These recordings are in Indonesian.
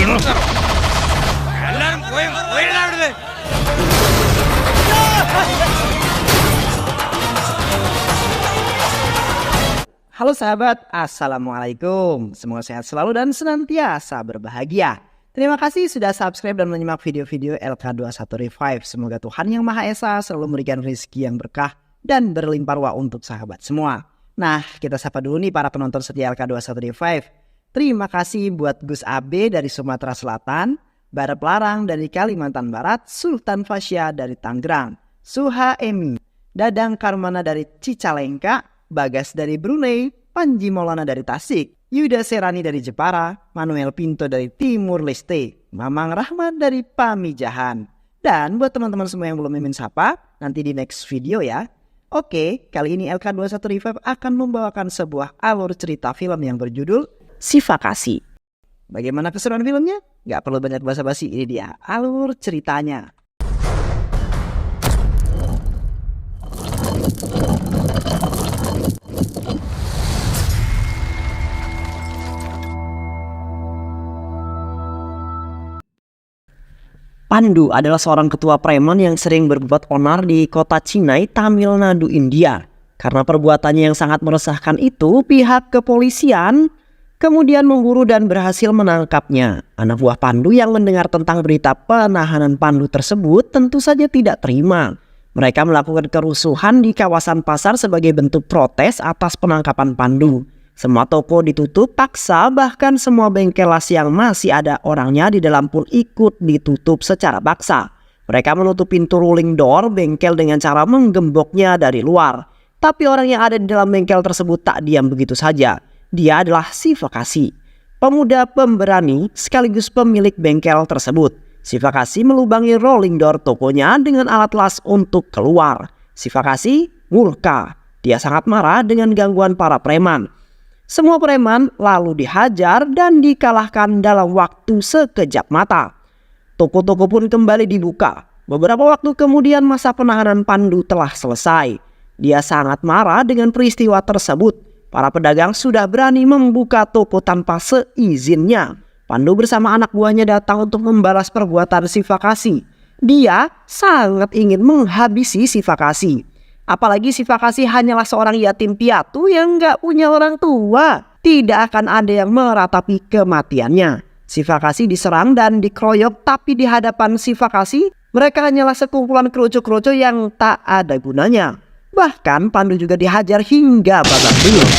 Halo sahabat, Assalamualaikum. Semoga sehat selalu dan senantiasa berbahagia. Terima kasih sudah subscribe dan menyimak video-video LK21 Revive. Semoga Tuhan Yang Maha Esa selalu memberikan rezeki yang berkah dan berlimpah ruah untuk sahabat semua. Nah, kita sapa dulu nih para penonton setia LK21 Revive. Terima kasih buat Gus Abe dari Sumatera Selatan, Barep Larang dari Kalimantan Barat, Sultan Fasya dari Tangerang, Suha Emi, Dadang Karmana dari Cicalengka, Bagas dari Brunei, Panji Maulana dari Tasik, Yuda Serani dari Jepara, Manuel Pinto dari Timur Leste, Mamang Rahmat dari Pamijahan. Dan buat teman-teman semua yang belum mimin sapa, nanti di next video ya. Oke, kali ini LK21 Revive akan membawakan sebuah alur cerita film yang berjudul Siva Kasih. Bagaimana keseruan filmnya? Gak perlu banyak basa-basi, ini dia alur ceritanya. Pandu adalah seorang ketua preman yang sering berbuat onar di kota Chennai, Tamil Nadu, India. Karena perbuatannya yang sangat meresahkan itu, pihak kepolisian kemudian memburu dan berhasil menangkapnya. Anak buah Pandu yang mendengar tentang berita penahanan Pandu tersebut tentu saja tidak terima. Mereka melakukan kerusuhan di kawasan pasar sebagai bentuk protes atas penangkapan Pandu. Semua toko ditutup paksa, bahkan semua bengkel las yang masih ada orangnya di dalam pun ikut ditutup secara paksa. Mereka menutup pintu rolling door bengkel dengan cara menggemboknya dari luar. Tapi orang yang ada di dalam bengkel tersebut tak diam begitu saja. Dia adalah Siva Kasih, pemuda pemberani sekaligus pemilik bengkel tersebut. Siva Kasih melubangi rolling door tokonya dengan alat las untuk keluar. Siva Kasih murka. Dia sangat marah dengan gangguan para preman. Semua preman lalu dihajar dan dikalahkan dalam waktu sekejap mata. Toko-toko pun kembali dibuka. Beberapa waktu kemudian masa penahanan Pandu telah selesai. Dia sangat marah dengan peristiwa tersebut. Para pedagang sudah berani membuka toko tanpa seizinnya. Pandu bersama anak buahnya datang untuk membalas perbuatan Siva Kasih. Dia sangat ingin menghabisi Siva Kasih. Apalagi Siva Kasih hanyalah seorang yatim piatu yang gak punya orang tua. Tidak akan ada yang meratapi kematiannya. Siva Kasih diserang dan dikeroyok, tapi di hadapan Siva Kasih mereka hanyalah sekumpulan kerucu-kerucu yang tak ada gunanya. Bahkan Pandu juga dihajar hingga babak belur.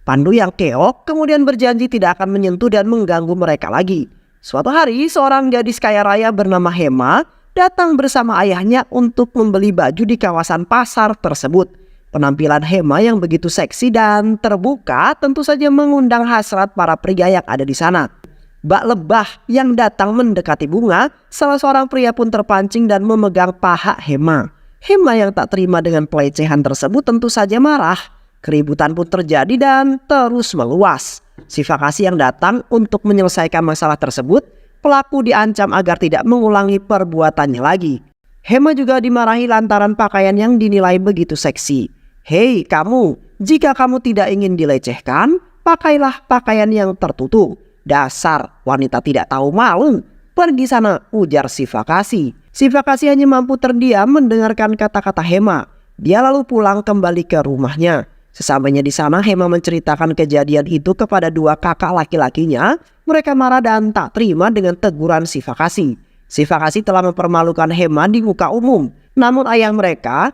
Pandu yang keok kemudian berjanji tidak akan menyentuh dan mengganggu mereka lagi. Suatu hari seorang gadis kaya raya bernama Hema datang bersama ayahnya untuk membeli baju di kawasan pasar tersebut. Penampilan Hema yang begitu seksi dan terbuka tentu saja mengundang hasrat para pria yang ada di sana. Bak lebah yang datang mendekati bunga, salah seorang pria pun terpancing dan memegang paha Hema. Hema yang tak terima dengan pelecehan tersebut tentu saja marah. Keributan pun terjadi dan terus meluas. Siva Kasih yang datang untuk menyelesaikan masalah tersebut, pelaku diancam agar tidak mengulangi perbuatannya lagi. Hema juga dimarahi lantaran pakaian yang dinilai begitu seksi. Hei kamu, jika kamu tidak ingin dilecehkan, pakailah pakaian yang tertutup. Dasar wanita tidak tahu malu. Pergi sana, ujar Siva Kasih. Siva Kasih hanya mampu terdiam mendengarkan kata-kata Hema. Dia lalu pulang kembali ke rumahnya. Sesampainya di sana, Hema menceritakan kejadian itu kepada dua kakak laki-lakinya. Mereka marah dan tak terima dengan teguran Siva Kasih. Siva Kasih telah mempermalukan Hema di muka umum. Namun ayah mereka,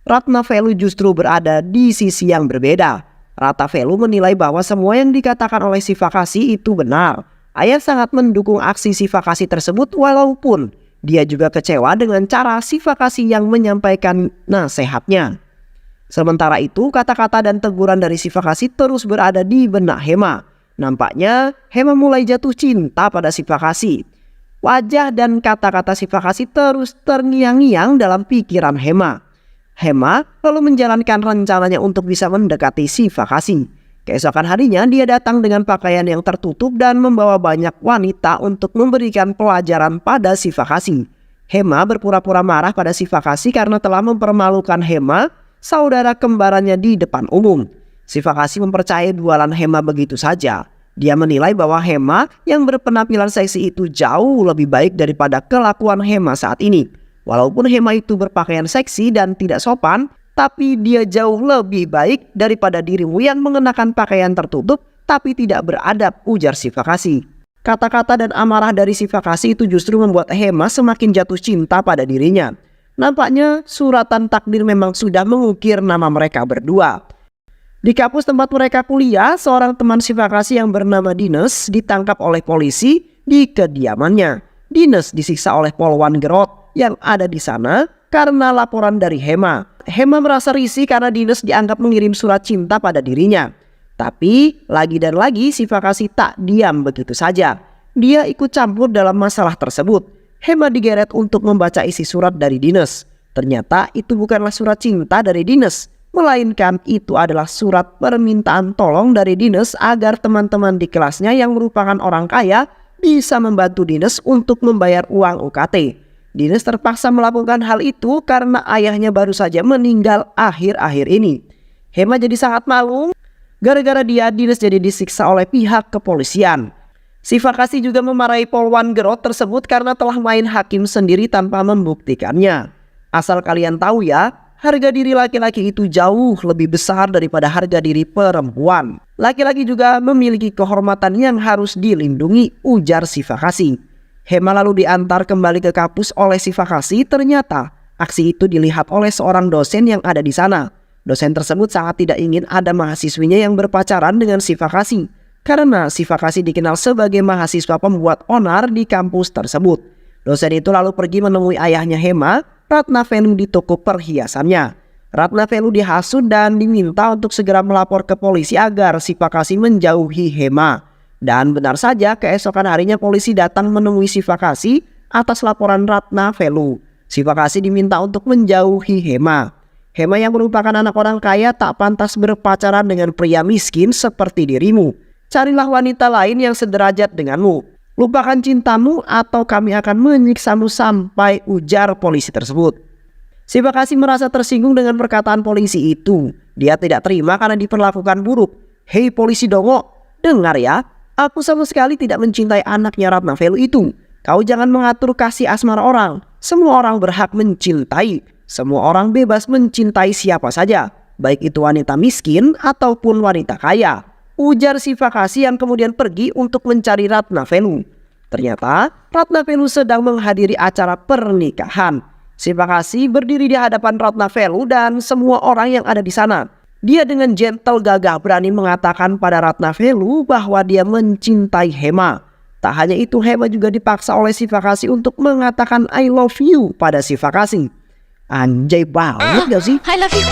Ratna Velu, justru berada di sisi yang berbeda. Ratna Velu menilai bahwa semua yang dikatakan oleh Siva Kasih itu benar. Ayah sangat mendukung aksi Siva Kasih tersebut walaupun dia juga kecewa dengan cara Siva Kasih yang menyampaikan nasihatnya. Sementara itu, kata-kata dan teguran dari Siva Kasih terus berada di benak Hema. Nampaknya Hema mulai jatuh cinta pada Siva Kasih. Wajah dan kata-kata Siva Kasih terus terngiang-ngiang dalam pikiran Hema. Hema lalu menjalankan rencananya untuk bisa mendekati Siva Kasih. Keesokan harinya dia datang dengan pakaian yang tertutup dan membawa banyak wanita untuk memberikan pelajaran pada Siva Kasih. Hema berpura-pura marah pada Siva Kasih karena telah mempermalukan Hema, saudara kembarannya, di depan umum. Sifakasi mempercayai bualan Hema begitu saja. Dia menilai bahwa Hema yang berpenampilan seksi itu jauh lebih baik daripada kelakuan Hema saat ini. Walaupun Hema itu berpakaian seksi dan tidak sopan, tapi dia jauh lebih baik daripada dirimu yang mengenakan pakaian tertutup tapi tidak beradab, ujar Sifakasi. Kata-kata dan amarah dari Sifakasi itu justru membuat Hema semakin jatuh cinta pada dirinya. Nampaknya suratan takdir memang sudah mengukir nama mereka berdua. Di kampus tempat mereka kuliah, seorang teman Sifakasi yang bernama Dines ditangkap oleh polisi di kediamannya. Dines disiksa oleh Polwan Gerot yang ada di sana karena laporan dari Hema. Hema merasa risih karena Dines dianggap mengirim surat cinta pada dirinya. Tapi lagi dan lagi Sifakasi tak diam begitu saja. Dia ikut campur dalam masalah tersebut. Hema digeret untuk membaca isi surat dari Dines. Ternyata itu bukanlah surat cinta dari Dines, melainkan itu adalah surat permintaan tolong dari Dines agar teman-teman di kelasnya yang merupakan orang kaya bisa membantu Dines untuk membayar uang UKT. Dines terpaksa melakukan hal itu karena ayahnya baru saja meninggal akhir-akhir ini. Hema jadi sangat malu. Gara-gara dia, Dines jadi disiksa oleh pihak kepolisian. Sifakasi juga memarahi Polwan Gerot tersebut karena telah main hakim sendiri tanpa membuktikannya. Asal kalian tahu ya, harga diri laki-laki itu jauh lebih besar daripada harga diri perempuan. Laki-laki juga memiliki kehormatan yang harus dilindungi, ujar Sifakasi. Hema lalu diantar kembali ke kampus oleh Sifakasi. Ternyata aksi itu dilihat oleh seorang dosen yang ada di sana. Dosen tersebut sangat tidak ingin ada mahasiswinya yang berpacaran dengan Sifakasi, karena Sifakasi dikenal sebagai mahasiswa pembuat onar di kampus tersebut. Dosen itu lalu pergi menemui ayahnya Hema, Ratnavelu, di toko perhiasannya. Ratnavelu dihasut dan diminta untuk segera melapor ke polisi agar Sifakasi menjauhi Hema. Dan benar saja, keesokan harinya polisi datang menemui Sifakasi atas laporan Ratnavelu. Sifakasi diminta untuk menjauhi Hema. Hema yang merupakan anak orang kaya tak pantas berpacaran dengan pria miskin seperti dirimu. Carilah wanita lain yang sederajat denganmu. Lupakan cintamu atau kami akan menyiksamu sampai, ujar polisi tersebut. Sifakasi merasa tersinggung dengan perkataan polisi itu. Dia tidak terima karena diperlakukan buruk. Hei polisi dongo, dengar ya, aku sama sekali tidak mencintai anaknya Ratnavelu itu. Kau jangan mengatur kasih asmara orang. Semua orang berhak mencintai. Semua orang bebas mencintai siapa saja, baik itu wanita miskin ataupun wanita kaya, ujar Sifakasi yang kemudian pergi untuk mencari Ratnavelu. Ternyata Ratnavelu sedang menghadiri acara pernikahan. Sifakasi berdiri di hadapan Ratnavelu dan semua orang yang ada di sana. Dia dengan gentle gagah berani mengatakan pada Ratnavelu bahwa dia mencintai Hema. Tak hanya itu, Hema juga dipaksa oleh Sifakasi untuk mengatakan I love you pada Sifakasi. Anjay banget gak sih? I love you.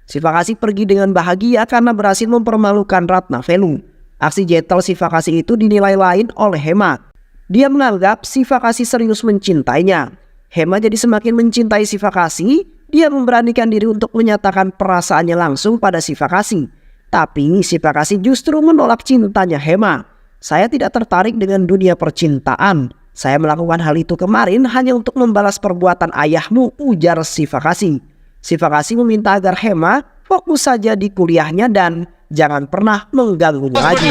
Sifakasi pergi dengan bahagia karena berhasil mempermalukan Ratnavelu. Aksi gentle Sifakasi itu dinilai lain oleh Hema. Dia menganggap Sifakasi serius mencintainya. Hema jadi semakin mencintai Sifakasi. Dia memberanikan diri untuk menyatakan perasaannya langsung pada Sifakasi. Tapi Sifakasi justru menolak cintanya Hema. Saya tidak tertarik dengan dunia percintaan. Saya melakukan hal itu kemarin hanya untuk membalas perbuatan ayahmu, ujar Sifakasi. Sifakasi meminta agar Hema fokus saja di kuliahnya dan jangan pernah mengganggunya lagi.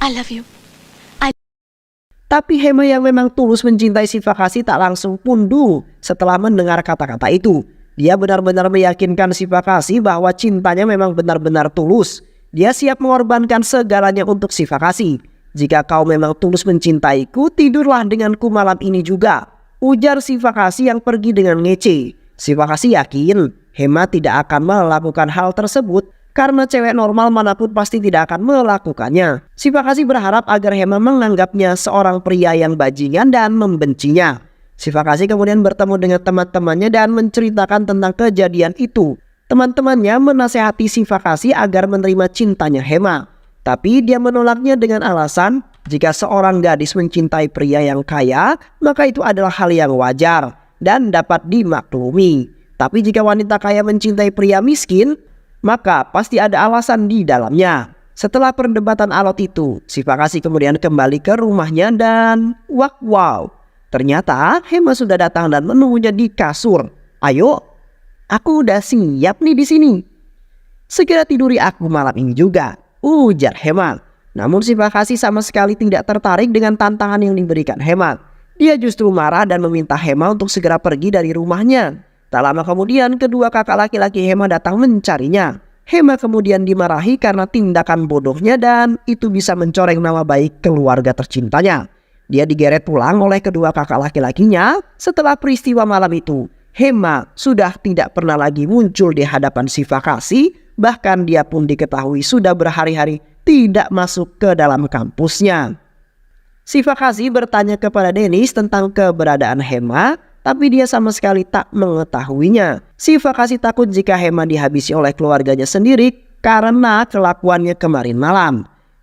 I love you. Tapi Hema yang memang tulus mencintai Sifakasi tak langsung punduh setelah mendengar kata-kata itu. Dia benar-benar meyakinkan Sifakasi bahwa cintanya memang benar-benar tulus. Dia siap mengorbankan segalanya untuk Sifakasi. Jika kau memang tulus mencintaiku, tidurlah denganku malam ini juga, ujar Sifakasi yang pergi dengan ngece. Sifakasi yakin Hema tidak akan melakukan hal tersebut karena cewek normal manapun pasti tidak akan melakukannya. Sifakasi berharap agar Hema menganggapnya seorang pria yang bajingan dan membencinya. Sifakasi kemudian bertemu dengan teman-temannya dan menceritakan tentang kejadian itu. Teman-temannya menasehati Sifakasi agar menerima cintanya Hema. Tapi dia menolaknya dengan alasan jika seorang gadis mencintai pria yang kaya, maka itu adalah hal yang wajar dan dapat dimaklumi. Tapi jika wanita kaya mencintai pria miskin, maka pasti ada alasan di dalamnya. Setelah perdebatan alot itu, Sifakasi kemudian kembali ke rumahnya dan wow, ternyata Hema sudah datang dan menunggunya di kasur. Ayo, Aku udah siap nih di sini. Segera tiduri aku malam ini juga, ujar Hema. Namun Sifakasi sama sekali tidak tertarik dengan tantangan yang diberikan Hema. Dia justru marah dan meminta Hema untuk segera pergi dari rumahnya. Tak lama kemudian kedua kakak laki-laki Hema datang mencarinya. Hema kemudian dimarahi karena tindakan bodohnya dan itu bisa mencoreng nama baik keluarga tercintanya. Dia digeret pulang oleh kedua kakak laki-lakinya. Setelah peristiwa malam itu, Hema sudah tidak pernah lagi muncul di hadapan Sifakasi. Bahkan dia pun diketahui sudah berhari-hari tidak masuk ke dalam kampusnya. Sifakasi bertanya kepada Dennis tentang keberadaan Hema, tapi dia sama sekali tak mengetahuinya. Sifakasi takut jika Hema dihabisi oleh keluarganya sendiri karena kelakuannya kemarin malam.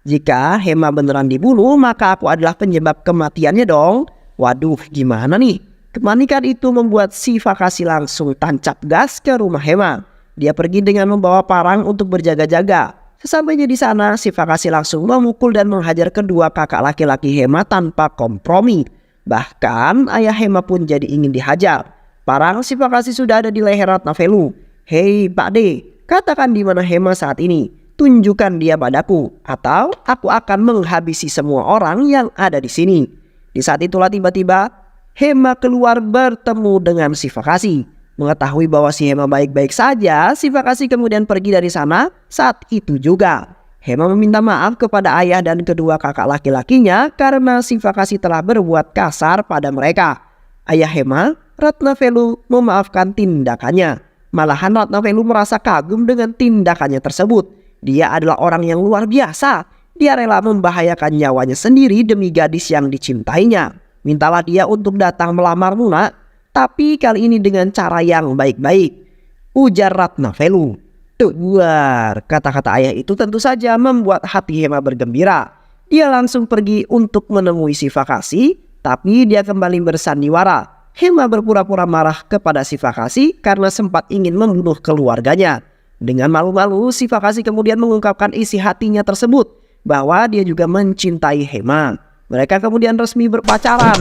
Jika Hema beneran dibunuh, maka aku adalah penyebab kematiannya dong. Waduh, gimana nih? Kepanikan itu membuat Sifakasi langsung tancap gas ke rumah Hema. Dia pergi dengan membawa parang untuk berjaga-jaga. Sesampainya di sana, Sifakasi langsung memukul dan menghajar kedua kakak laki-laki Hema tanpa kompromi. Bahkan ayah Hema pun jadi ingin dihajar. Parang Sifakasi sudah ada di leher Ratnavelu. Hei Pak D, katakan di mana Hema saat ini. Tunjukkan dia padaku, atau aku akan menghabisi semua orang yang ada di sini. Di saat itulah tiba-tiba Hema keluar bertemu dengan Sifakasi. Mengetahui bahwa si Hema baik-baik saja, Sifakasi kemudian pergi dari sana. Saat itu juga Hema meminta maaf kepada ayah dan kedua kakak laki-lakinya karena Sifakasi telah berbuat kasar pada mereka. Ayah Hema, Ratnavelu, memaafkan tindakannya. Malahan Ratnavelu merasa kagum dengan tindakannya tersebut. Dia adalah orang yang luar biasa. Dia rela membahayakan nyawanya sendiri demi gadis yang dicintainya. Mintalah dia untuk datang melamar Nuna, tapi kali ini dengan cara yang baik-baik, ujar Ratnavelu. Duar, kata-kata ayah itu tentu saja membuat hati Hema bergembira. Dia langsung pergi untuk menemui Sifakasi, tapi dia kembali bersandiwara. Hema berpura-pura marah kepada Sifakasi karena sempat ingin membunuh keluarganya. Dengan malu-malu, Sifakasi kemudian mengungkapkan isi hatinya tersebut, bahwa dia juga mencintai Hema. Mereka kemudian resmi berpacaran.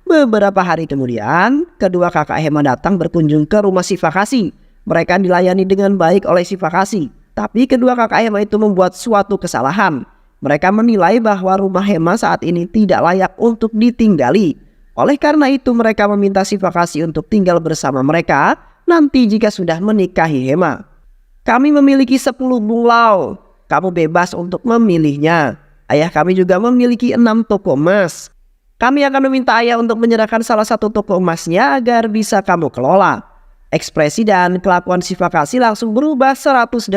Beberapa hari kemudian, kedua kakak Hema datang berkunjung ke rumah Sifakasi. Mereka dilayani dengan baik oleh Sifakasi, tapi kedua kakak Hema itu membuat suatu kesalahan. Mereka menilai bahwa rumah Hema saat ini tidak layak untuk ditinggali. Oleh karena itu mereka meminta Sifakasi untuk tinggal bersama mereka nanti jika sudah menikahi Hema. Kami memiliki 10 bunglau, kamu bebas untuk memilihnya. Ayah kami juga memiliki 6 toko emas. Kami akan meminta ayah untuk menyerahkan salah satu toko emasnya agar bisa kamu kelola. Ekspresi dan kelakuan Sifakasi langsung berubah 180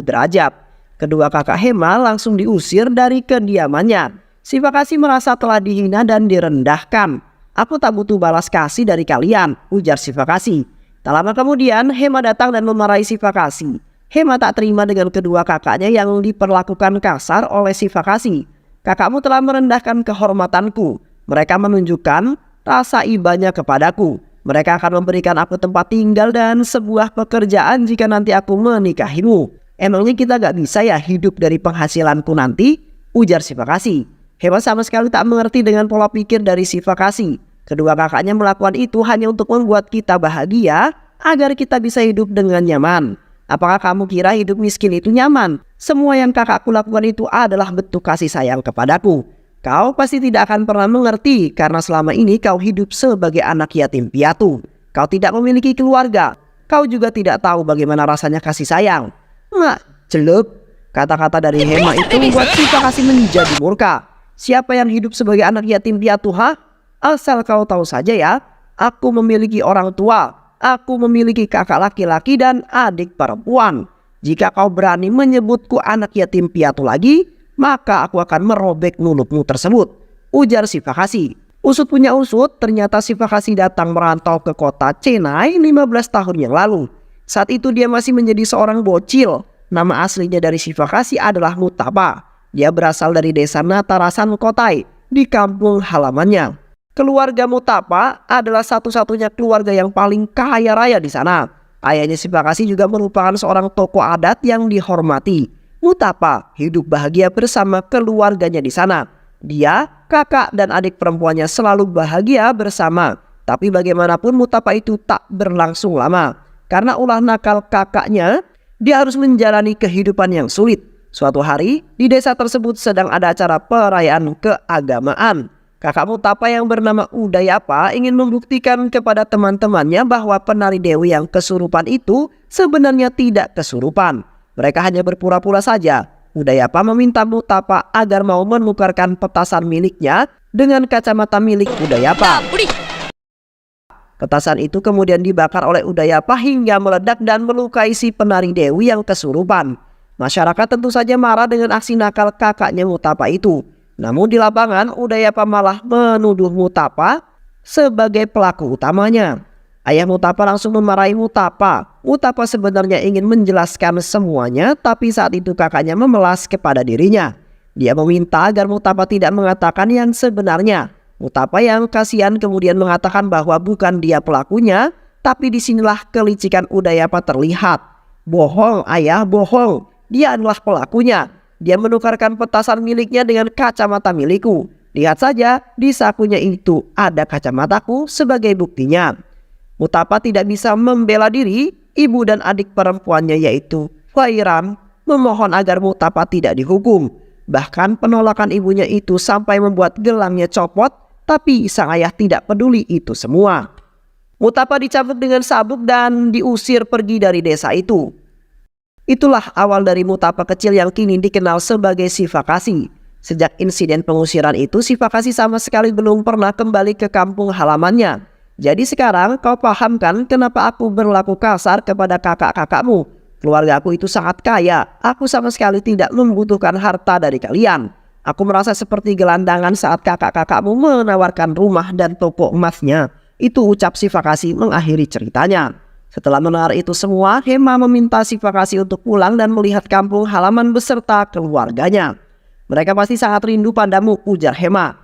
derajat. Kedua kakak Hema langsung diusir dari kediamannya. Sifakasi merasa telah dihina dan direndahkan. Aku tak butuh balas kasih dari kalian, ujar Sifakasi. Tak lama kemudian Hema datang dan memarahi Sifakasi. Hema tak terima dengan kedua kakaknya yang diperlakukan kasar oleh Sifakasi. Kakakmu telah merendahkan kehormatanku. Mereka menunjukkan rasa ibanya kepadaku. Mereka akan memberikan aku tempat tinggal dan sebuah pekerjaan jika nanti aku menikahimu. Emangnya kita gak bisa ya hidup dari penghasilanku nanti? Ujar Sifakasi. Hema sama sekali tak mengerti dengan pola pikir dari Sifakasi. Kedua kakaknya melakukan itu hanya untuk membuat kita bahagia agar kita bisa hidup dengan nyaman. Apakah kamu kira hidup miskin itu nyaman? Semua yang kakakku lakukan itu adalah bentuk kasih sayang kepadaku. Kau pasti tidak akan pernah mengerti karena selama ini kau hidup sebagai anak yatim piatu. Kau tidak memiliki keluarga. Kau juga tidak tahu bagaimana rasanya kasih sayang. Mak, celup. Kata-kata dari Hema itu membuat Sifakasi menjadi murka. Siapa yang hidup sebagai anak yatim piatu, ha? Asal kau tahu saja ya, aku memiliki orang tua. Aku memiliki kakak laki-laki dan adik perempuan. Jika kau berani menyebutku anak yatim piatu lagi, maka aku akan merobek mulutmu tersebut, ujar Sifakasi. Usut punya usut, ternyata Sifakasi datang merantau ke kota Chennai 15 tahun yang lalu. Saat itu dia masih menjadi seorang bocil. Nama aslinya dari Sifakasi adalah Mutapa. Dia berasal dari desa Natarasan Kotai di kampung halamannya. Keluarga Mutapa adalah satu-satunya keluarga yang paling kaya raya di sana. Ayahnya Sifakasi juga merupakan seorang tokoh adat yang dihormati. Mutapa hidup bahagia bersama keluarganya di sana. Dia, kakak dan adik perempuannya selalu bahagia bersama. Tapi bagaimanapun Mutapa itu tak berlangsung lama. Karena ulah nakal kakaknya, dia harus menjalani kehidupan yang sulit. Suatu hari, di desa tersebut sedang ada acara perayaan keagamaan. Kakak Mutapa yang bernama Udayapa ingin membuktikan kepada teman-temannya bahwa penari dewi yang kesurupan itu sebenarnya tidak kesurupan. Mereka hanya berpura-pura saja. Udayapa meminta Mutapa agar mau menukarkan petasan miliknya dengan kacamata milik Udayapa. Petasan itu kemudian dibakar oleh Udayapa hingga meledak dan melukai si penari dewi yang kesurupan. Masyarakat tentu saja marah dengan aksi nakal kakaknya Mutapa itu. Namun di lapangan Udayapa malah menuduh Mutapa sebagai pelaku utamanya. Ayah Mutapa langsung memarahi Mutapa. Mutapa sebenarnya ingin menjelaskan semuanya, tapi saat itu kakaknya memelas kepada dirinya. Dia meminta agar Mutapa tidak mengatakan yang sebenarnya. Mutapa yang kasihan kemudian mengatakan bahwa bukan dia pelakunya, tapi disinilah kelicikan Udayapa terlihat. Bohong ayah, bohong. Dia adalah pelakunya. Dia menukarkan petasan miliknya dengan kacamata milikku. Lihat saja, di sakunya itu ada kacamataku sebagai buktinya. Mutapa tidak bisa membela diri. Ibu dan adik perempuannya yaitu Fairam memohon agar Mutapa tidak dihukum. Bahkan penolakan ibunya itu sampai membuat gelangnya copot, tapi sang ayah tidak peduli itu semua. Mutapa dicambuk dengan sabuk dan diusir pergi dari desa itu. Itulah awal dari Mutapa kecil yang kini dikenal sebagai Sifakasi. Sejak insiden pengusiran itu, Sifakasi sama sekali belum pernah kembali ke kampung halamannya. Jadi sekarang kau paham kan kenapa aku berlaku kasar kepada kakak-kakakmu? Keluarga aku itu sangat kaya. Aku sama sekali tidak membutuhkan harta dari kalian. Aku merasa seperti gelandangan saat kakak-kakakmu menawarkan rumah dan toko emasnya. Itu ucap Sifakasi mengakhiri ceritanya. Setelah mendengar itu semua, Hema meminta Sifakasi untuk pulang dan melihat kampung halaman beserta keluarganya. Mereka pasti sangat rindu padamu, ujar Hema.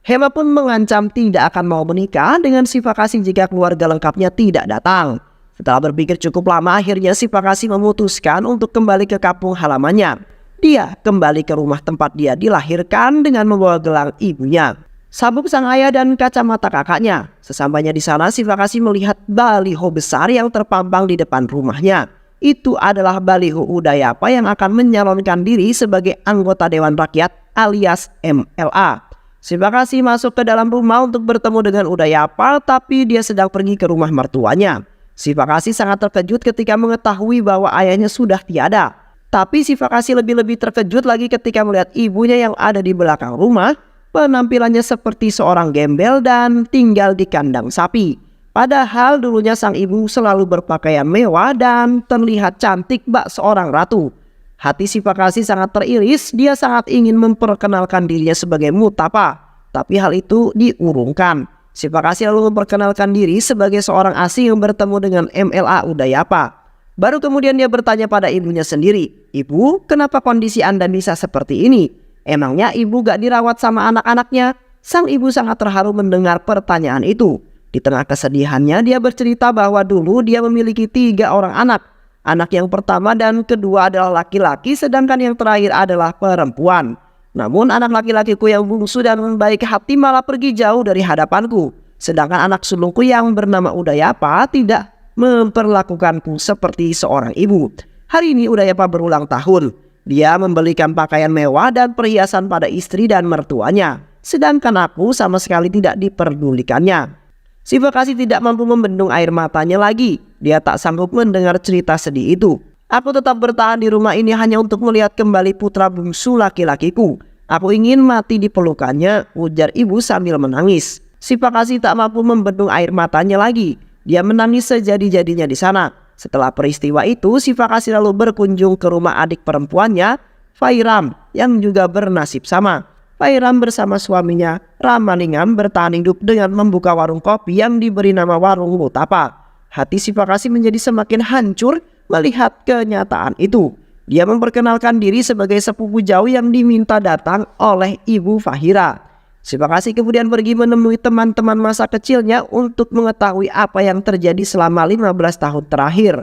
Hema pun mengancam tidak akan mau menikah dengan Sifakasi jika keluarga lengkapnya tidak datang. Setelah berpikir cukup lama, akhirnya Sifakasi memutuskan untuk kembali ke kampung halamannya. Dia kembali ke rumah tempat dia dilahirkan dengan membawa gelang ibunya, sabuk sang ayah dan kacamata kakaknya. Sesampainya di sana, Sifakasi melihat baliho besar yang terpampang di depan rumahnya. Itu adalah baliho Udayapa yang akan menyalonkan diri sebagai anggota Dewan Rakyat alias MLA. Sifakasi masuk ke dalam rumah untuk bertemu dengan Udayapa, tapi dia sedang pergi ke rumah mertuanya. Sifakasi sangat terkejut ketika mengetahui bahwa ayahnya sudah tiada. Tapi Sifakasi lebih-lebih terkejut lagi ketika melihat ibunya yang ada di belakang rumah. Penampilannya seperti seorang gembel dan tinggal di kandang sapi. Padahal dulunya sang ibu selalu berpakaian mewah dan terlihat cantik bak seorang ratu. Hati Sifakasi sangat teriris, dia sangat ingin memperkenalkan dirinya sebagai Mutapa. Tapi hal itu diurungkan. Sifakasi lalu memperkenalkan diri sebagai seorang asing yang bertemu dengan MLA Udayapa. Baru kemudian dia bertanya pada ibunya sendiri, "Ibu, kenapa kondisi Anda bisa seperti ini? Emangnya ibu gak dirawat sama anak-anaknya?" Sang ibu sangat terharu mendengar pertanyaan itu. Di tengah kesedihannya, dia bercerita bahwa dulu dia memiliki 3 orang anak. Anak yang pertama dan kedua adalah laki-laki, sedangkan yang terakhir adalah perempuan. Namun anak laki-lakiku yang bungsu dan baik hati malah pergi jauh dari hadapanku. Sedangkan anak sulungku yang bernama Udayapa tidak memperlakukanku seperti seorang ibu. Hari ini Udayapa berulang tahun. Dia membelikan pakaian mewah dan perhiasan pada istri dan mertuanya. Sedangkan aku sama sekali tidak diperdulikannya. Sifakasi tidak mampu membendung air matanya lagi. Dia tak sanggup mendengar cerita sedih itu. Aku tetap bertahan di rumah ini hanya untuk melihat kembali putra bungsu laki-lakiku. Aku ingin mati di pelukannya, ujar ibu sambil menangis. Sifakasi tak mampu membendung air matanya lagi. Dia menangis sejadi-jadinya di sana. Setelah peristiwa itu, Sifakasi lalu berkunjung ke rumah adik perempuannya, Fairam, yang juga bernasib sama. Fairam bersama suaminya, Ramalingam, bertahan hidup dengan membuka warung kopi yang diberi nama Warung Mutapa. Hati Sifakasi menjadi semakin hancur melihat kenyataan itu. Dia memperkenalkan diri sebagai sepupu jauh yang diminta datang oleh Ibu Fahira. Sifakasi kemudian pergi menemui teman-teman masa kecilnya untuk mengetahui apa yang terjadi selama 15 tahun terakhir.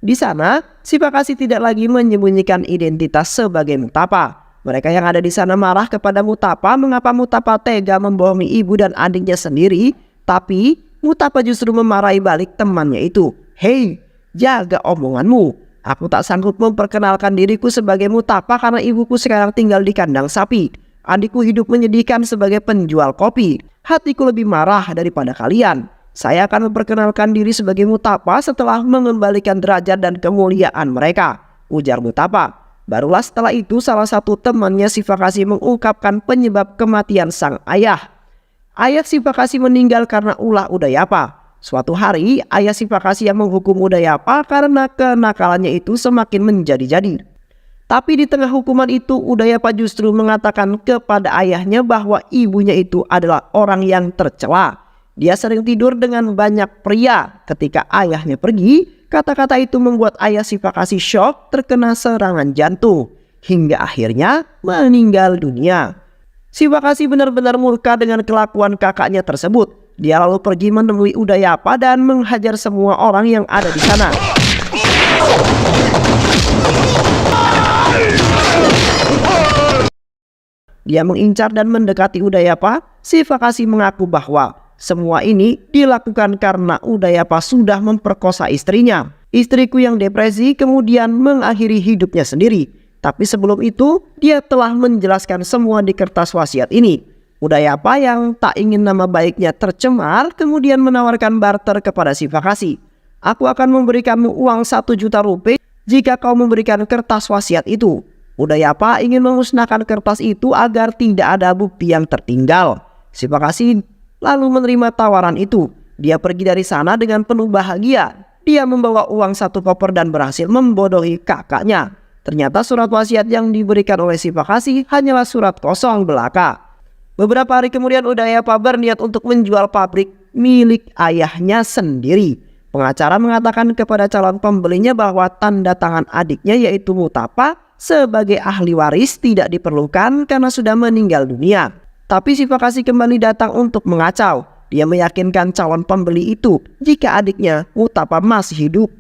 Di sana, Sifakasi tidak lagi menyembunyikan identitas sebagai Mutapa. Mereka yang ada di sana marah kepada Mutapa mengapa Mutapa tega membohongi ibu dan adiknya sendiri. Tapi Mutapa justru memarahi balik temannya itu. "Hei, jaga omonganmu. Aku tak sanggup memperkenalkan diriku sebagai Mutapa karena ibuku sekarang tinggal di kandang sapi. Adikku hidup menyedihkan sebagai penjual kopi. Hatiku lebih marah daripada kalian. Saya akan memperkenalkan diri sebagai Mutapa setelah mengembalikan derajat dan kemuliaan mereka," ujar Mutapa. Barulah setelah itu salah satu temannya Sifakasi mengungkapkan penyebab kematian sang ayah. Ayah Sifakasi meninggal karena ulah Udayapa. Suatu hari ayah Sifakasi yang menghukum Udayapa karena kenakalannya itu semakin menjadi-jadi. Tapi di tengah hukuman itu Udayapa justru mengatakan kepada ayahnya bahwa ibunya itu adalah orang yang tercela. Dia sering tidur dengan banyak pria. Ketika ayahnya pergi, kata-kata itu membuat ayah Sifakasi syok terkena serangan jantung hingga akhirnya meninggal dunia. Sifakasi benar-benar murka dengan kelakuan kakaknya tersebut. Dia lalu pergi menemui Udayapa dan menghajar semua orang yang ada di sana. Dia mengincar dan mendekati Udayapa. Sifakasi mengaku bahwa semua ini dilakukan karena Udayapa sudah memperkosa istrinya. Istriku yang depresi kemudian mengakhiri hidupnya sendiri. Tapi sebelum itu dia telah menjelaskan semua di kertas wasiat ini. Udayapa yang tak ingin nama baiknya tercemar kemudian menawarkan barter kepada Sifakasi. "Aku akan memberikanmu uang 1 juta rupiah jika kau memberikan kertas wasiat itu." Udayapa ingin memusnahkan kertas itu agar tidak ada bukti yang tertinggal. Sifakasi lalu menerima tawaran itu. Dia pergi dari sana dengan penuh bahagia. Dia membawa uang 1 koper dan berhasil membodohi kakaknya. Ternyata surat wasiat yang diberikan oleh Sifakasi hanyalah surat kosong belaka. Beberapa hari kemudian Udayapa berniat untuk menjual pabrik milik ayahnya sendiri. Pengacara mengatakan kepada calon pembelinya bahwa tanda tangan adiknya yaitu Mutapa sebagai ahli waris tidak diperlukan karena sudah meninggal dunia. Tapi Sifakasi kembali datang untuk mengacau. Dia meyakinkan calon pembeli itu jika adiknya Mutapa masih hidup,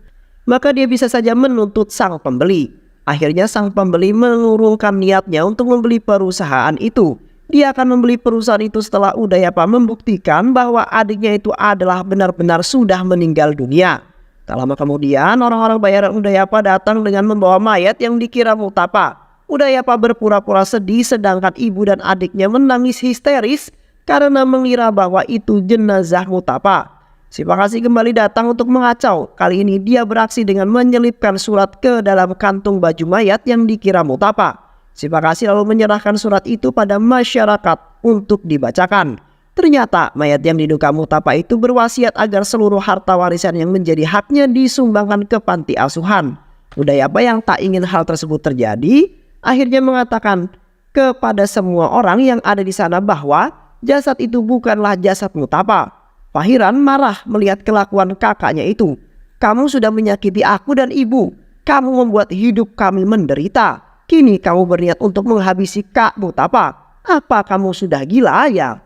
maka dia bisa saja menuntut sang pembeli. Akhirnya sang pembeli mengurungkan niatnya untuk membeli perusahaan itu. Dia akan membeli perusahaan itu setelah Udayapa membuktikan bahwa adiknya itu adalah benar-benar sudah meninggal dunia. Tak lama kemudian orang-orang bayaran Udayapa datang dengan membawa mayat yang dikira Mutapa. Udayapa berpura-pura sedih sedangkan ibu dan adiknya menangis histeris karena mengira bahwa itu jenazah Mutapa. Sifakasi kembali datang untuk mengacau. Kali ini dia beraksi dengan menyelipkan surat ke dalam kantung baju mayat yang dikira Mutapa. Sifakasi lalu menyerahkan surat itu pada masyarakat untuk dibacakan. Ternyata mayat yang diduga Mutapa itu berwasiat agar seluruh harta warisan yang menjadi haknya disumbangkan ke panti asuhan. Udayapa yang tak ingin hal tersebut terjadi akhirnya mengatakan kepada semua orang yang ada di sana bahwa jasad itu bukanlah jasad Mutapa. Fahiran marah melihat kelakuan kakaknya itu. "Kamu sudah menyakiti aku dan ibu. Kamu membuat hidup kami menderita. Kini kamu berniat untuk menghabisi Kak Mutapa. Apa kamu sudah gila ya?"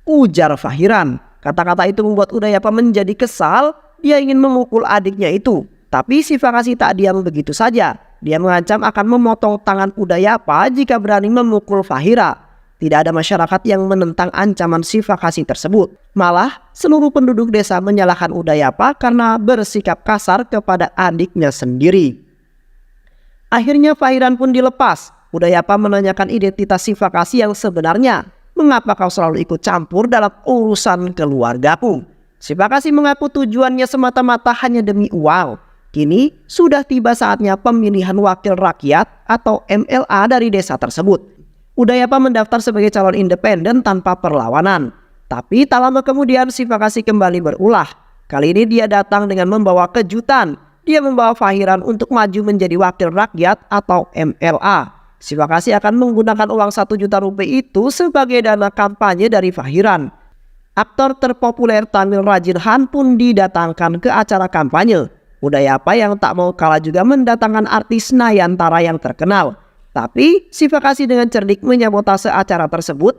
ujar Fahiran. Kata-kata itu membuat Udayapa menjadi kesal. Dia ingin memukul adiknya itu. Tapi Sifakasi tak diam begitu saja. Dia mengancam akan memotong tangan Udayapa jika berani memukul Fahira. Tidak ada masyarakat yang menentang ancaman Sifakasi tersebut. Malah seluruh penduduk desa menyalahkan Udayapa karena bersikap kasar kepada adiknya sendiri. Akhirnya Fahiran pun dilepas. Udayapa menanyakan identitas Sifakasi yang sebenarnya. "Mengapa kau selalu ikut campur dalam urusan keluargaku?" Sifakasi mengaku tujuannya semata-mata hanya demi uang. Kini sudah tiba saatnya pemilihan wakil rakyat atau MLA dari desa tersebut. Udayapa mendaftar sebagai calon independen tanpa perlawanan. Tapi tak lama kemudian Sifakasi kembali berulah. Kali ini dia datang dengan membawa kejutan. Dia membawa Fahiran untuk maju menjadi wakil rakyat atau MLA. Sifakasi akan menggunakan uang 1 juta rupiah itu sebagai dana kampanye dari Fahiran. Aktor terpopuler Tamil Rajin pun didatangkan ke acara kampanye. Udayapa yang tak mau kalah juga mendatangkan artis Nayantara yang terkenal. Tapi Sifakasi dengan cerdik menyabotase acara tersebut.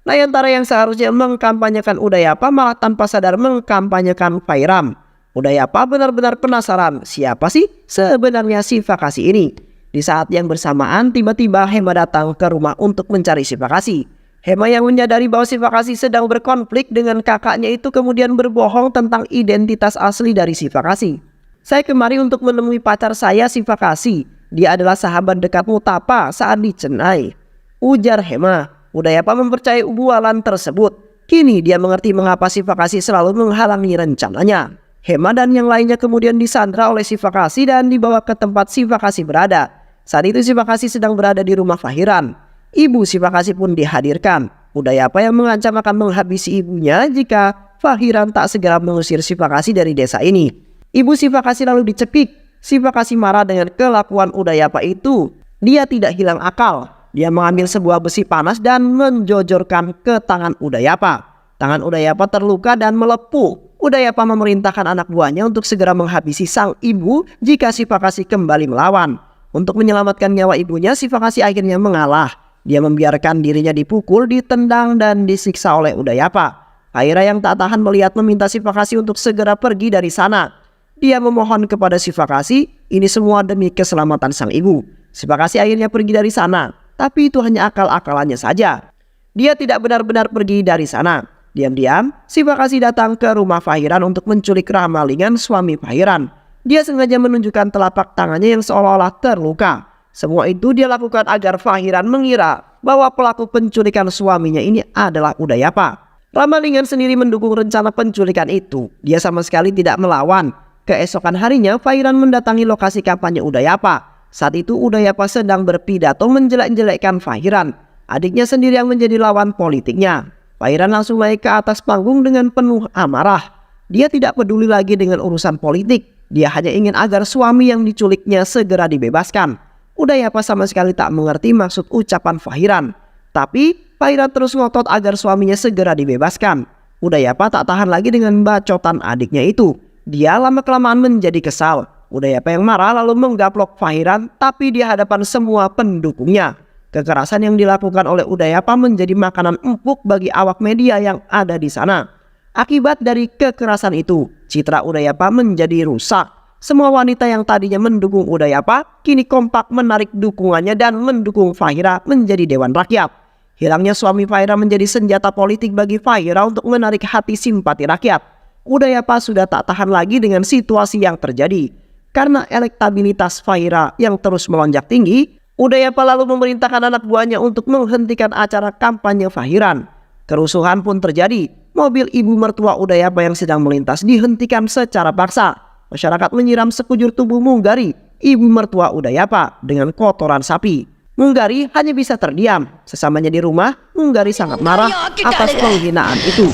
Nayantara yang seharusnya mengkampanyekan Udayapa malah tanpa sadar mengkampanyekan Fahiran. Udayapa benar-benar penasaran siapa sih sebenarnya Sifakasi ini. Di saat yang bersamaan tiba-tiba Hema datang ke rumah untuk mencari Sifakasi. Hema yang menyadari bahwa Sifakasi sedang berkonflik dengan kakaknya itu kemudian berbohong tentang identitas asli dari Sifakasi. "Saya kemari untuk menemui pacar saya, Sifakasi. Dia adalah sahabat dekat Mutapa saat di Chennai," ujar Hema. Udayapa mempercayai ubualan tersebut. Kini dia mengerti mengapa Sifakasi selalu menghalangi rencananya. Hema dan yang lainnya kemudian disandra oleh Sifakasi dan dibawa ke tempat Sifakasi berada. Saat itu Sifakasi sedang berada di rumah Fahiran. Ibu Sifakasi pun dihadirkan. Udayapa yang mengancam akan menghabisi ibunya jika Fahiran tak segera mengusir Sifakasi dari desa ini. Ibu Sifakasi lalu dicekik. Sifakasi marah dengan kelakuan Udayapa itu. Dia tidak hilang akal. Dia mengambil sebuah besi panas dan menjojorkan ke tangan Udayapa. Tangan Udayapa terluka dan melepuh. Udayapa memerintahkan anak buahnya untuk segera menghabisi sang ibu jika Sifakasi kembali melawan. Untuk menyelamatkan nyawa ibunya, Sifakasi akhirnya mengalah. Dia membiarkan dirinya dipukul, ditendang, dan disiksa oleh Udayapa. Faira yang tak tahan melihat meminta Sifakasi untuk segera pergi dari sana. Dia memohon kepada Sifakasi, ini semua demi keselamatan sang ibu. Sifakasi akhirnya pergi dari sana, tapi itu hanya akal-akalannya saja. Dia tidak benar-benar pergi dari sana. Diam-diam, Sifakasi datang ke rumah Fahiran untuk menculik Ramalingan, suami Fahiran. Dia sengaja menunjukkan telapak tangannya yang seolah-olah terluka. Semua itu dia lakukan agar Fahiran mengira bahwa pelaku penculikan suaminya ini adalah Udayapa. Ramalingan sendiri mendukung rencana penculikan itu. Dia sama sekali tidak melawan. Keesokan harinya Fahiran mendatangi lokasi kampanye Udayapa. Saat itu Udayapa sedang berpidato menjelek-jelekkan Fahiran. Adiknya sendiri yang menjadi lawan politiknya. Fahiran langsung naik ke atas panggung dengan penuh amarah. Dia tidak peduli lagi dengan urusan politik. Dia hanya ingin agar suami yang diculiknya segera dibebaskan. Udayapa sama sekali tak mengerti maksud ucapan Fahiran. Tapi Fahiran terus ngotot agar suaminya segera dibebaskan. Udayapa tak tahan lagi dengan bacotan adiknya itu. Dia lama-kelamaan menjadi kesal. Udayapa yang marah lalu menggaplok Fahiran, tapi di hadapan semua pendukungnya. Kekerasan yang dilakukan oleh Udayapa menjadi makanan empuk bagi awak media yang ada di sana. Akibat dari kekerasan itu, citra Udayapa menjadi rusak. Semua wanita yang tadinya mendukung Udayapa kini kompak menarik dukungannya dan mendukung Fahira menjadi dewan rakyat. Hilangnya suami Fahira menjadi senjata politik bagi Fahira untuk menarik hati simpati rakyat. Udayapa sudah tak tahan lagi dengan situasi yang terjadi. Karena elektabilitas Fahira yang terus melonjak tinggi, Udayapa lalu memerintahkan anak buahnya untuk menghentikan acara kampanye Fahiran. Kerusuhan pun terjadi. Mobil ibu mertua Udayapa yang sedang melintas dihentikan secara paksa. Masyarakat menyiram sekujur tubuh Munggari, ibu mertua Udayapa, dengan kotoran sapi. Munggari hanya bisa terdiam. Sesamanya di rumah, Munggari sangat marah atas penghinaan itu.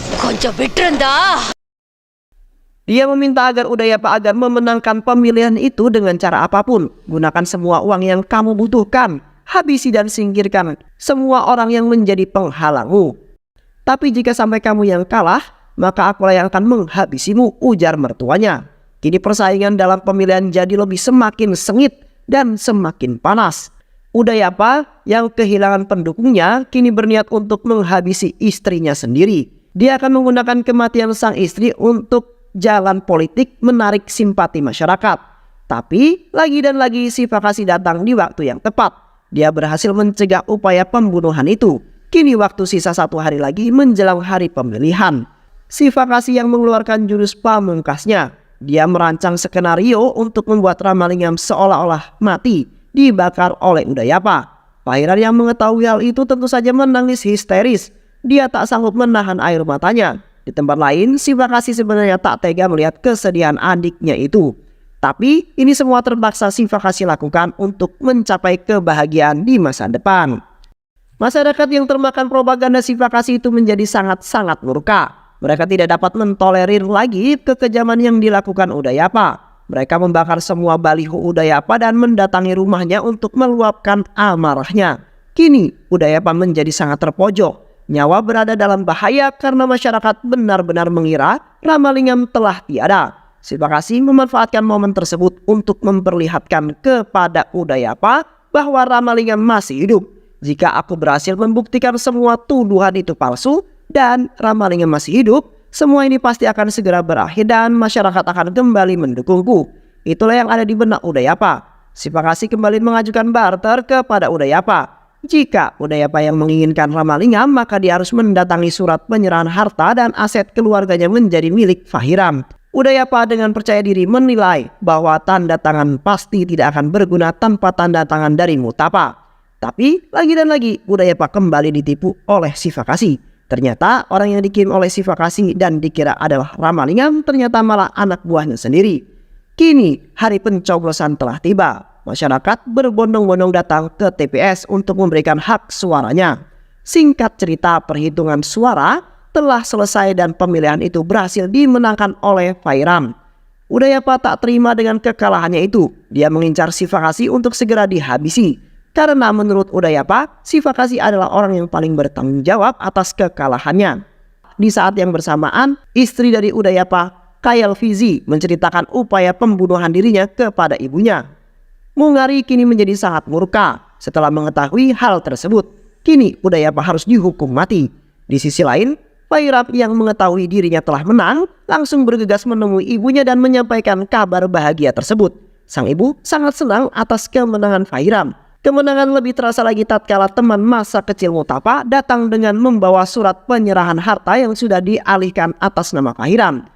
Dia meminta agar Udayapa agar memenangkan pemilihan itu dengan cara apapun. Gunakan semua uang yang kamu butuhkan. Habisi dan singkirkan semua orang yang menjadi penghalangmu. Tapi jika sampai kamu yang kalah, maka akulah yang akan menghabisimu, ujar mertuanya. Kini persaingan dalam pemilihan jadi lebih semakin sengit dan semakin panas. Udayapa yang kehilangan pendukungnya kini berniat untuk menghabisi istrinya sendiri. Dia akan menggunakan kematian sang istri untuk jalan politik menarik simpati masyarakat. Tapi lagi dan lagi Sifakasi datang di waktu yang tepat. Dia berhasil mencegah upaya pembunuhan itu. Kini waktu sisa 1 hari lagi menjelang hari pemilihan. Sifakasi yang mengeluarkan jurus pamungkasnya. Dia merancang skenario untuk membuat Ramalingam seolah-olah mati, dibakar oleh Udayapa. Fahiran yang mengetahui hal itu tentu saja menangis histeris. Dia tak sanggup menahan air matanya. Di tempat lain, Sifakasi sebenarnya tak tega melihat kesedihan adiknya itu. Tapi ini semua terpaksa Sifakasi lakukan untuk mencapai kebahagiaan di masa depan. Masyarakat yang termakan propaganda Sifakasi itu menjadi sangat-sangat murka. Mereka tidak dapat mentolerir lagi kekejaman yang dilakukan Udayapa. Mereka membakar semua baliho Udayapa dan mendatangi rumahnya untuk meluapkan amarahnya. Kini Udayapa menjadi sangat terpojok. Nyawa berada dalam bahaya karena masyarakat benar-benar mengira Ramalingam telah tiada. Sifakasi memanfaatkan momen tersebut untuk memperlihatkan kepada Udayapa bahwa Ramalingam masih hidup. Jika aku berhasil membuktikan semua tuduhan itu palsu dan Ramalingam masih hidup, semua ini pasti akan segera berakhir dan masyarakat akan kembali mendukungku. Itulah yang ada di benak Udayapa. Sifakasi kembali mengajukan barter kepada Udayapa. Jika Udayapa yang menginginkan Ramalingam, maka dia harus mendatangi surat penyerahan harta dan aset keluarganya menjadi milik Fahiram. Udayapa dengan percaya diri menilai bahwa tanda tangan pasti tidak akan berguna tanpa tanda tangan dari Mutapa. Tapi lagi dan lagi Udayapa kembali ditipu oleh Sivakasi. Ternyata orang yang dikirim oleh Sivakasi dan dikira adalah Ramalingam ternyata malah anak buahnya sendiri. Kini hari pencoblosan telah tiba. Masyarakat berbondong-bondong datang ke TPS untuk memberikan hak suaranya. Singkat cerita, perhitungan suara telah selesai dan pemilihan itu berhasil dimenangkan oleh Fahiram. Udayapa tak terima dengan kekalahannya itu. Dia mengincar Sivakasi untuk segera dihabisi. Karena menurut Udayapa, Sivakasi adalah orang yang paling bertanggung jawab atas kekalahannya. Di saat yang bersamaan, istri dari Udayapa, Kayal Fizi, menceritakan upaya pembunuhan dirinya kepada ibunya. Mungari kini menjadi sangat murka setelah mengetahui hal tersebut. Kini Udayapa harus dihukum mati. Di sisi lain, Fahiram yang mengetahui dirinya telah menang langsung bergegas menemui ibunya dan menyampaikan kabar bahagia tersebut. Sang ibu sangat senang atas kemenangan Fahiram. Kemenangan lebih terasa lagi tatkala teman masa kecil Mutapa datang dengan membawa surat penyerahan harta yang sudah dialihkan atas nama Fahiram.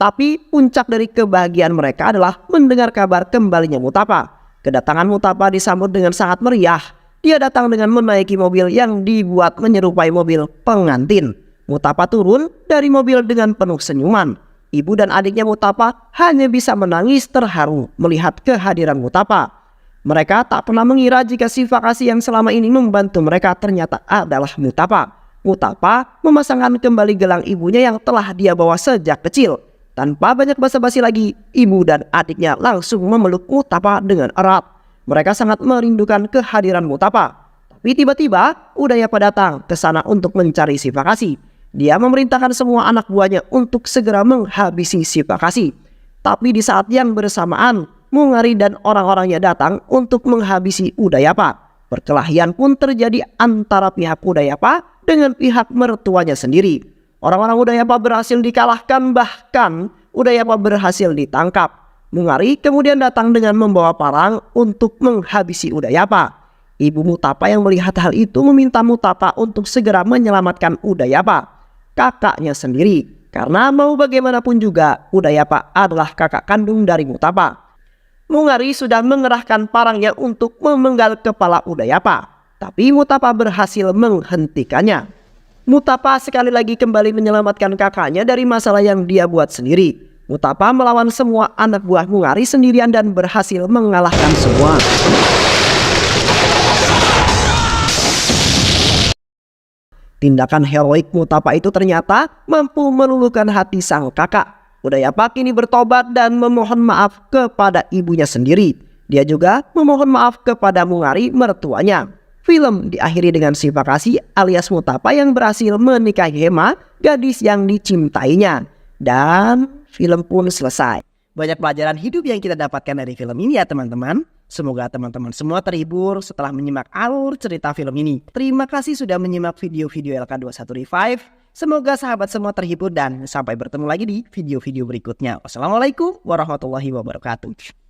Tapi puncak dari kebahagiaan mereka adalah mendengar kabar kembalinya Mutapa. Kedatangan Mutapa disambut dengan sangat meriah. Dia datang dengan menaiki mobil yang dibuat menyerupai mobil pengantin. Mutapa turun dari mobil dengan penuh senyuman. Ibu dan adiknya Mutapa hanya bisa menangis terharu melihat kehadiran Mutapa. Mereka tak pernah mengira jika Sivakasi yang selama ini membantu mereka ternyata adalah Mutapa. Mutapa memasangkan kembali gelang ibunya yang telah dia bawa sejak kecil. Tanpa banyak basa-basi lagi, ibu dan adiknya langsung memeluk Mutapa dengan erat. Mereka sangat merindukan kehadiran Mutapa. Tapi tiba-tiba Udayapa datang ke sana untuk mencari Sivakasi. Dia memerintahkan semua anak buahnya untuk segera menghabisi Sivakasi. Tapi di saat yang bersamaan, Mungari dan orang-orangnya datang untuk menghabisi Udayapa. Perkelahian pun terjadi antara pihak Udayapa dengan pihak mertuanya sendiri. Orang-orang Udayapa berhasil dikalahkan, bahkan Udayapa berhasil ditangkap. Mungari kemudian datang dengan membawa parang untuk menghabisi Udayapa. Ibu Mutapa yang melihat hal itu meminta Mutapa untuk segera menyelamatkan Udayapa, kakaknya sendiri. Karena mau bagaimanapun juga Udayapa adalah kakak kandung dari Mutapa. Mungari sudah mengerahkan parangnya untuk memenggal kepala Udayapa, tapi Mutapa berhasil menghentikannya. Mutapa sekali lagi kembali menyelamatkan kakaknya dari masalah yang dia buat sendiri. Mutapa melawan semua anak buah Mungari sendirian dan berhasil mengalahkan semua. Tindakan heroik Mutapa itu ternyata mampu meluluhkan hati sang kakak. Udayapa kini bertobat dan memohon maaf kepada ibunya sendiri. Dia juga memohon maaf kepada Mungari mertuanya. Film diakhiri dengan Sivakasi alias Mutapa yang berhasil menikahi Hema, gadis yang dicintainya. Dan film pun selesai. Banyak pelajaran hidup yang kita dapatkan dari film ini ya teman-teman. Semoga teman-teman semua terhibur setelah menyimak alur cerita film ini. Terima kasih sudah menyimak video-video LK21 Revive. Semoga sahabat semua terhibur dan sampai bertemu lagi di video-video berikutnya. Wassalamualaikum warahmatullahi wabarakatuh.